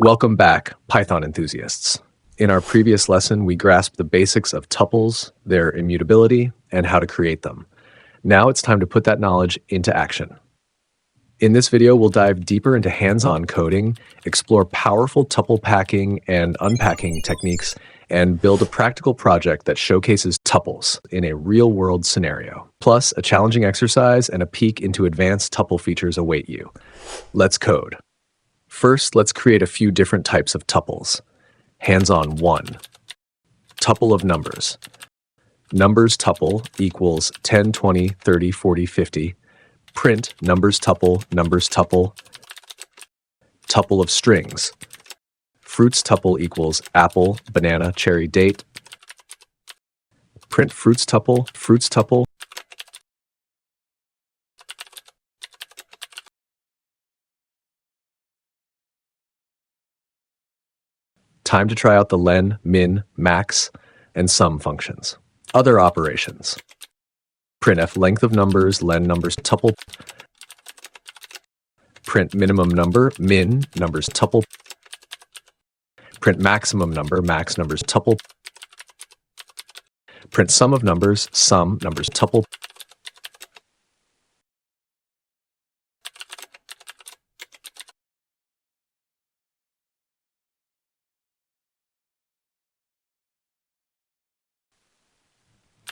Welcome back, Python enthusiasts. In our previous lesson, we grasped the basics of tuples, their immutability, and how to create them. Now it's time to put that knowledge into action. In this video, we'll dive deeper into hands-on coding, explore powerful tuple packing and unpacking techniques, and build a practical project that showcases tuples in a real-world scenario. Plus, a challenging exercise and a peek into advanced tuple features await you. Let's code. First, let's create a few different types of tuples. Hands-on 1. Tuple of numbers. Numbers tuple equals 10, 20, 30, 40, 50. Print numbers tuple, tuple of strings. Fruits tuple equals apple, banana, cherry, date. Print fruits tuple. Time to try out the len, min, max, and sum functions. Other operations. Printf length of numbers, len numbers tuple. Print minimum number, min numbers tuple. Print maximum number, max numbers tuple. Print sum of numbers, sum numbers tuple.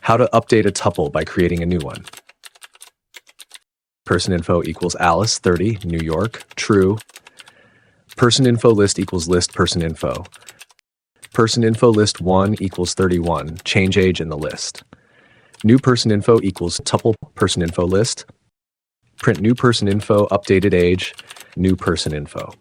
How to update a tuple by creating a new one. Person info equals Alice, 30, New York, true. Person info list equals list person info. Person info list 1 equals 31, change age in the list. New person info equals tuple person info list. Print new person info, updated age, new person info.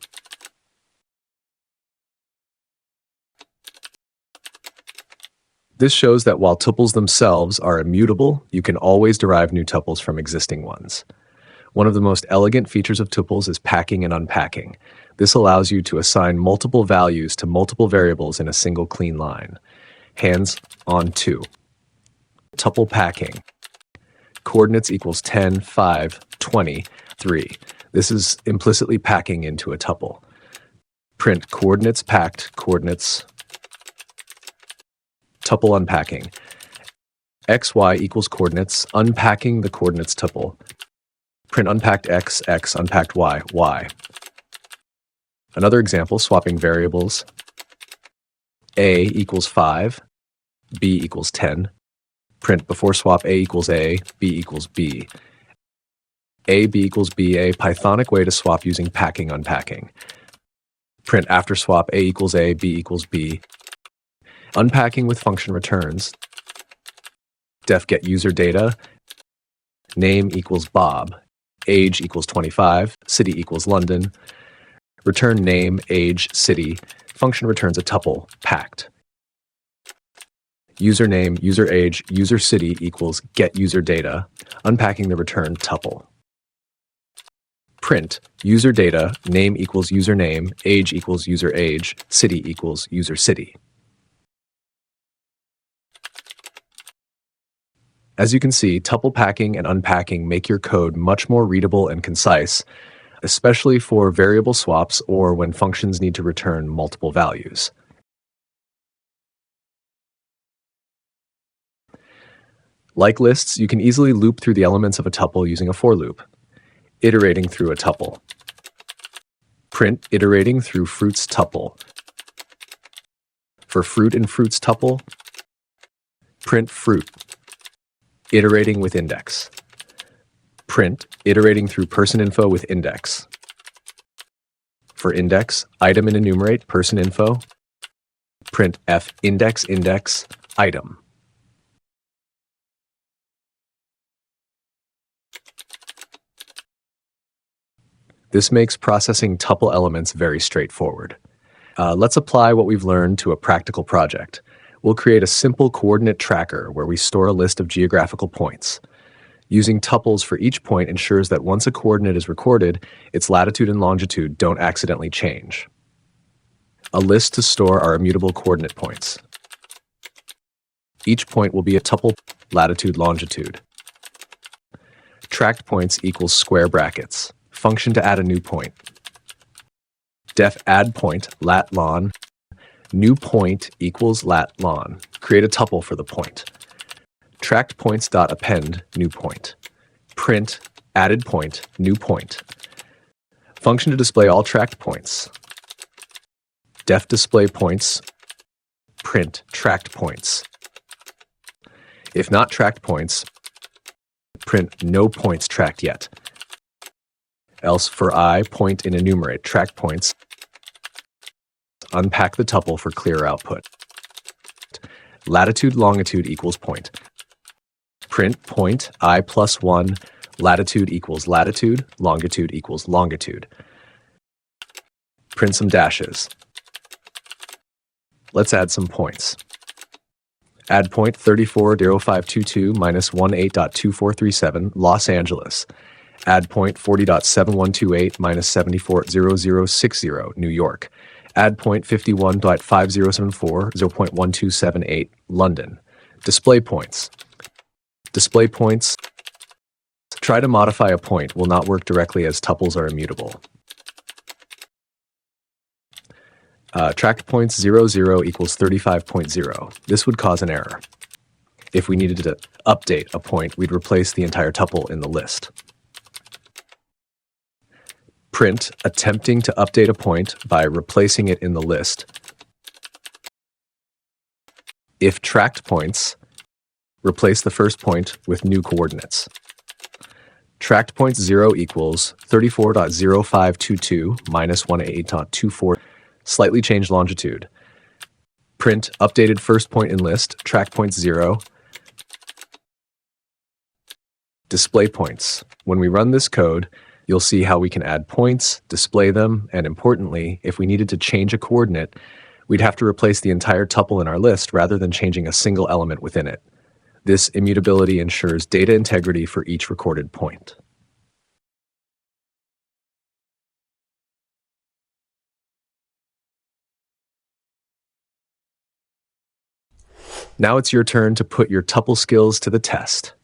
This shows that while tuples themselves are immutable, you can always derive new tuples from existing ones. One of the most elegant features of tuples is packing and unpacking. This allows you to assign multiple values to multiple variables in a single clean line. Hands-on 2. Tuple packing. Coordinates equals 10, 5, 20, 3. This is implicitly packing into a tuple. Print coordinates packed, coordinates. Tuple unpacking. XY equals coordinates, unpacking the coordinates tuple. Print unpacked x, x, unpacked y, y. Another example, swapping variables. A equals 5, B equals 10. Print before swap A equals A, B equals B. A, B equals B, a Pythonic way to swap using packing unpacking. Print after swap A equals A, B equals B. Unpacking with function returns. Def get user data. Name equals Bob. Age equals 25. City equals London. Return name, age, city. Function returns a tuple, packed. Username, user age, user city equals get user data. Unpacking the return tuple. Print user data, name equals username, age equals user age, city equals user city. As you can see, tuple packing and unpacking make your code much more readable and concise, especially for variable swaps or when functions need to return multiple values. Like lists, you can easily loop through the elements of a tuple using a for loop. Iterating through a tuple. Print iterating through fruits tuple. For fruit and fruits tuple, print fruit. Iterating with index. Print iterating through person info with index. For index, item and enumerate person info. Print f index index item. This makes processing tuple elements very straightforward. Let's apply what we've learned to a practical project. We'll create a simple coordinate tracker where we store a list of geographical points. Using tuples for each point ensures that once a coordinate is recorded, its latitude and longitude don't accidentally change. A list to store our immutable coordinate points. Each point will be a tuple, latitude, longitude. Tracked points equals square brackets. Function to add a new point. Def add point, lat lon, new point equals lat lon. Create a tuple for the point. Tracked points dot append new point. Print added point, new point. Function to display all tracked points. Def display points, print tracked points. If not tracked points, print no points tracked yet. Else for I, point in enumerate tracked points. Unpack the tuple for clear output. Latitude longitude equals point. Print point I plus 1, latitude equals latitude, longitude equals longitude. Print some dashes. Let's add some points. Add point 34.0522 minus 18.2437, Los Angeles. Add point 40.7128 minus 74.0060, New York. Add point 51.5074, 0.1278, London. Display points. Display points. Try to modify a point will not work directly as tuples are immutable. Tracked points 0, 0 equals 35.0. This would cause an error. If we needed to update a point, we'd replace the entire tuple in the list. Print attempting to update a point by replacing it in the list. If tracked points, replace the first point with new coordinates. Tracked points 0 equals 34.0522 minus 188.24. Slightly change longitude. Print updated first point in list, track points 0. Display points. When we run this code, you'll see how we can add points, display them, and importantly, if we needed to change a coordinate, we'd have to replace the entire tuple in our list rather than changing a single element within it. This immutability ensures data integrity for each recorded point. Now it's your turn to put your tuple skills to the test.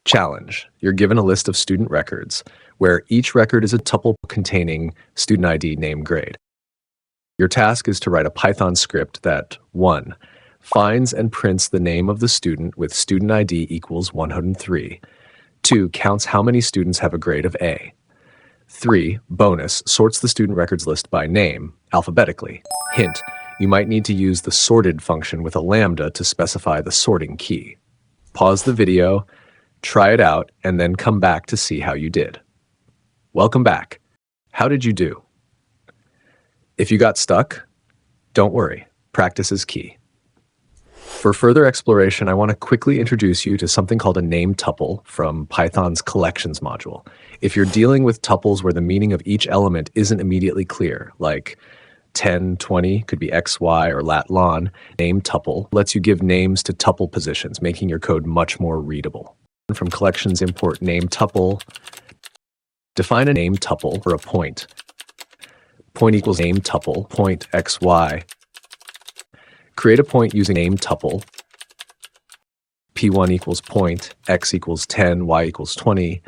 Challenge. You're given a list of student records, where each record is a tuple containing student ID, name, grade. Your task is to write a Python script that 1. Finds and prints the name of the student with student ID equals 103. 2. Counts how many students have a grade of A. 3. Bonus. Sorts the student records list by name, alphabetically. Hint. You might need to use the sorted function with a lambda to specify the sorting key. Pause the video, try it out, and then come back to see how you did. Welcome back. How did you do? If you got stuck, don't worry. Practice is key. For further exploration, I want to quickly introduce you to something called a named tuple from Python's collections module. If you're dealing with tuples where the meaning of each element isn't immediately clear, like 10, 20 could be x, y, or lat lon, named tuple lets you give names to tuple positions, making your code much more readable. From collections, import named tuple. Define a named tuple for a point. Point equals named tuple, point x, y. Create a point using named tuple. P1 equals point, x equals 10, y equals 20.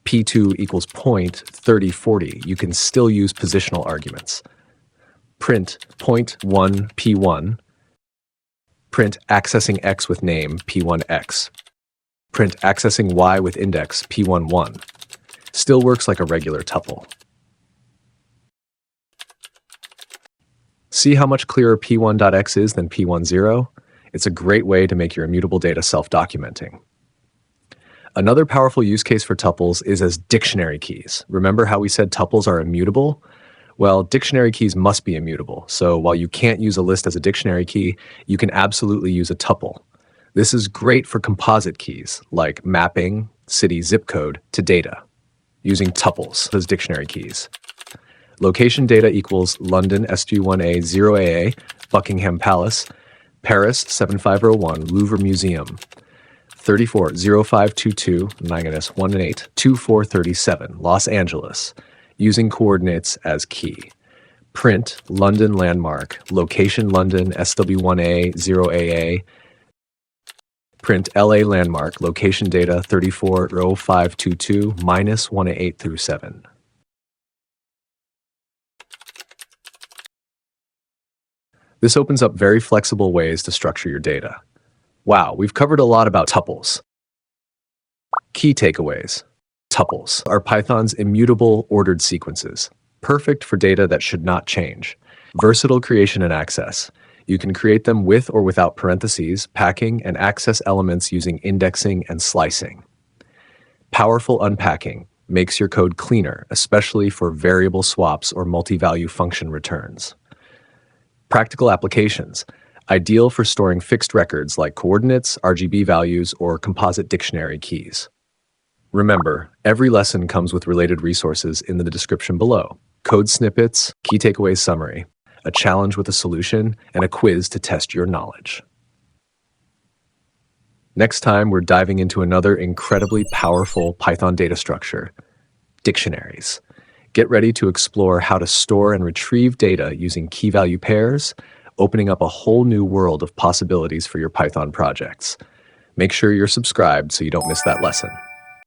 P2 equals point, 30, 40. You can still use positional arguments. Print point 1 P1. Print accessing x with name P1x. Print accessing y with index P11. Still works like a regular tuple. See how much clearer P1.x is than P10? It's a great way to make your immutable data self-documenting. Another powerful use case for tuples is as dictionary keys. Remember how we said tuples are immutable? Well, dictionary keys must be immutable, so while you can't use a list as a dictionary key, you can absolutely use a tuple. This is great for composite keys, like mapping city zip code to data, using tuples as dictionary keys. Location data equals London SG1A 0AA, Buckingham Palace, Paris 7501, Louvre Museum, 340522, 9S18, 2437, Los Angeles, using coordinates as key. Print London landmark, location London SW1A 0AA, print LA landmark, location data 340522, minus 188 through 7. This opens up very flexible ways to structure your data. Wow, we've covered a lot about tuples. Key takeaways. Tuples are Python's immutable ordered sequences, perfect for data that should not change. Versatile creation and access. You can create them with or without parentheses, packing, and access elements using indexing and slicing. Powerful unpacking makes your code cleaner, especially for variable swaps or multi-value function returns. Practical applications. Ideal for storing fixed records like coordinates, RGB values, or composite dictionary keys. Remember, every lesson comes with related resources in the description below. Code snippets, key takeaways summary, a challenge with a solution, and a quiz to test your knowledge. Next time, we're diving into another incredibly powerful Python data structure, dictionaries. Get ready to explore how to store and retrieve data using key-value pairs, opening up a whole new world of possibilities for your Python projects. Make sure you're subscribed so you don't miss that lesson.